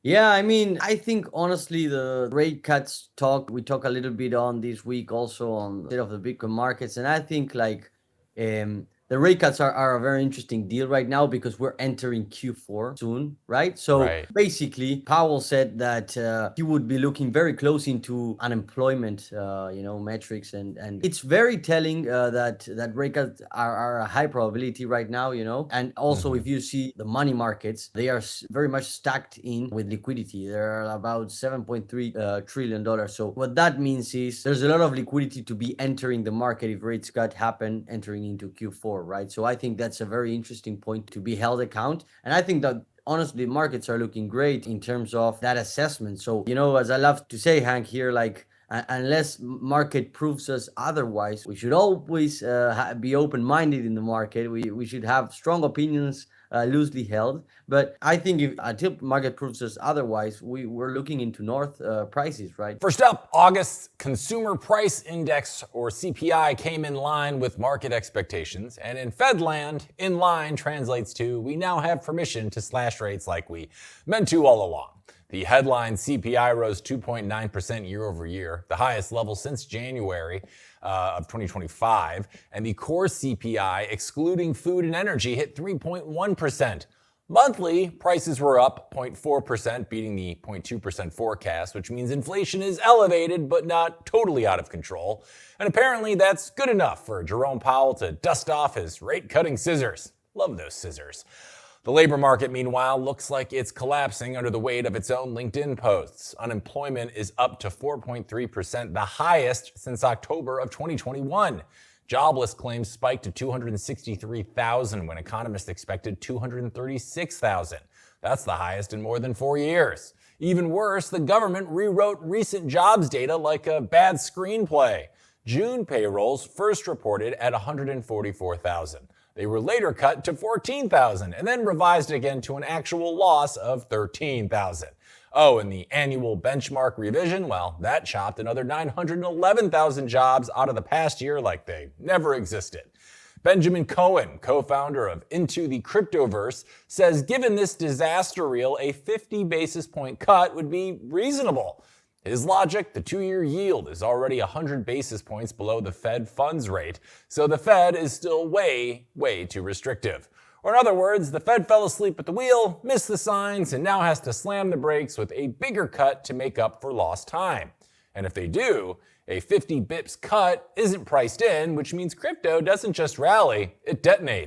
Yeah, I mean, I think honestly, the rate cuts we talk a little bit on this week also on the state of the Bitcoin markets. And I think the rate cuts are a very interesting deal right now because we're entering Q4 soon, right? So Right. basically, Powell said that he would be looking very close into unemployment, metrics. And it's very telling that rate cuts are a high probability right now, And also, Hmm. if you see the money markets, they are very much stacked in with liquidity. There are about $7.3 trillion dollars. So what that means is there's a lot of liquidity to be entering the market if rates cut happen entering into Q4, right? So I think that's a very interesting point to be held account. And I think that honestly, markets are looking great in terms of that assessment. So, as I love to say, Hank, here, like, unless market proves us otherwise, we should always be open-minded in the market. We should have strong opinions, loosely held. But I think if until market proves us otherwise, we're looking into north prices, right? First up, August's Consumer Price Index, or CPI, came in line with market expectations. And in Fedland, in line translates to we now have permission to slash rates like we meant to all along. The headline CPI rose 2.9% year over year, the highest level since January of 2025. And the core CPI, excluding food and energy, hit 3.1%. Monthly, prices were up 0.4%, beating the 0.2% forecast, which means inflation is elevated but not totally out of control. And apparently that's good enough for Jerome Powell to dust off his rate-cutting scissors. Love those scissors. The labor market, meanwhile, looks like it's collapsing under the weight of its own LinkedIn posts. Unemployment is up to 4.3%, the highest since October of 2021. Jobless claims spiked to 263,000 when economists expected 236,000. That's the highest in more than 4 years. Even worse, the government rewrote recent jobs data like a bad screenplay. June payrolls first reported at 144,000. They were later cut to 14,000 and then revised again to an actual loss of 13,000. Oh, and the annual benchmark revision, well, that chopped another 911,000 jobs out of the past year like they never existed. Benjamin Cohen, co-founder of Into the Cryptoverse, says given this disaster reel, a 50 basis point cut would be reasonable. His logic, the 2-year yield is already 100 basis points below the Fed funds rate, so the Fed is still way, way too restrictive. Or in other words, the Fed fell asleep at the wheel, missed the signs, and now has to slam the brakes with a bigger cut to make up for lost time. And if they do, a 50 bips cut isn't priced in, which means crypto doesn't just rally, it detonates.